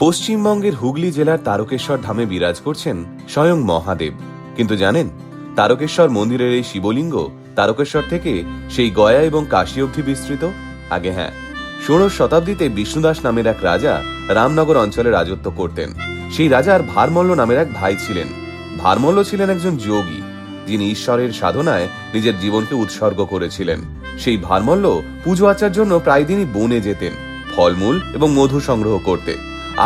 পশ্চিমবঙ্গের হুগলি জেলার তারকেশ্বর ধামে বিরাজ করছেন স্বয়ং মহাদেব। কিন্তু জানেন, তারকেশ্বর মন্দিরের এই শিবলিঙ্গ তারকেশ্বর থেকে সেই গয়া এবং কাশী অবধি বিস্তৃত। আগে হ্যাঁ, ১৬শ শতাব্দীতে বিষ্ণুদাস নামের এক রাজা রামনগর অঞ্চলে রাজত্ব করতেন। সেই রাজার ভারমল্ল নামের এক ভাই ছিলেন। ভারমল্ল ছিলেন একজন যোগী, যিনি ঈশ্বরের সাধনায় নিজের জীবনকে উৎসর্গ করেছিলেন। সেই ভারমল্ল পুজো আর্চার জন্য প্রায় দিনই বনে যেতেন, ফলমূল এবং মধু সংগ্রহ করতে।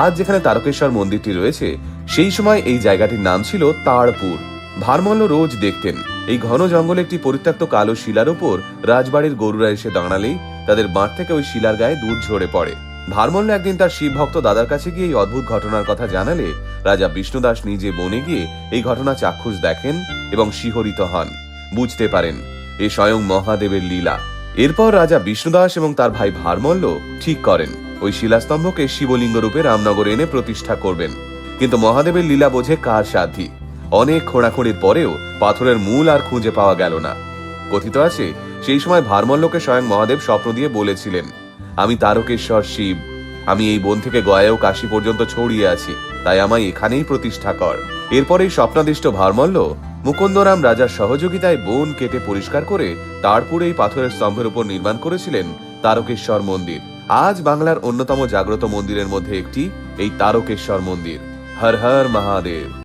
আজ যেখানে তারকেশ্বর মন্দিরটি রয়েছে, সেই সময় এই জায়গাটির নাম ছিল তারপুর। ভারমল্ল রোজ দেখতেন এই ঘন জঙ্গলে একটি পরিত্যক্ত কালো শিলার উপর রাজবাড়ির গরুরা এসে দাঁড়ালেই তাদের বাঁট থেকে ওই শিলার গায়ে দুধ ঝরে পড়ে। ভারমল্ল একদিন তার শিব ভক্ত দাদার কাছে গিয়ে এই অদ্ভুত ঘটনার কথা জানালে রাজা বিষ্ণুদাস নিজে বনে গিয়ে এই ঘটনা চাক্ষুষ দেখেন এবং শিহরিত হন। বুঝতে পারেন এ স্বয়ং মহাদেবের লীলা। এরপর রাজা বিষ্ণুদাস এবং তার ভাই ভারমল্ল ঠিক করেন ওই শিলাস্তম্ভকে শিবলিঙ্গ রূপে রামনগরে এনে প্রতিষ্ঠা করবেন। কিন্তু মহাদেবের লীলা বোঝে কার সাধ্যি। অনেক খোঁড়াখুঁড়ির পরেও পাথরের মূল আর খুঁজে পাওয়া গেল না। কথিত আছে, সেই সময় ভারমল্লকে স্বয়ং মহাদেব স্বপ্ন দিয়ে বলেছিলেন, আমি তারকেশ্বর শিব, আমি এই বন থেকে গয়া ও কাশী পর্যন্ত ছড়িয়ে আছি, তাই আমায় এখানেই প্রতিষ্ঠা কর। এরপরেই স্বপ্নাদিষ্ট ভারমল্ল মুকুন্দরাম রাজার সহযোগিতায় বন কেটে পরিষ্কার করে তারপুরে এই পাথরের স্তম্ভের উপর নির্মাণ করেছিলেন তারকেশ্বর মন্দির। আজ বাংলার অন্যতম জাগ্রত মন্দিরের মধ্যে একটি এই তারকেশ্বর মন্দির। হর হর মহাদেব।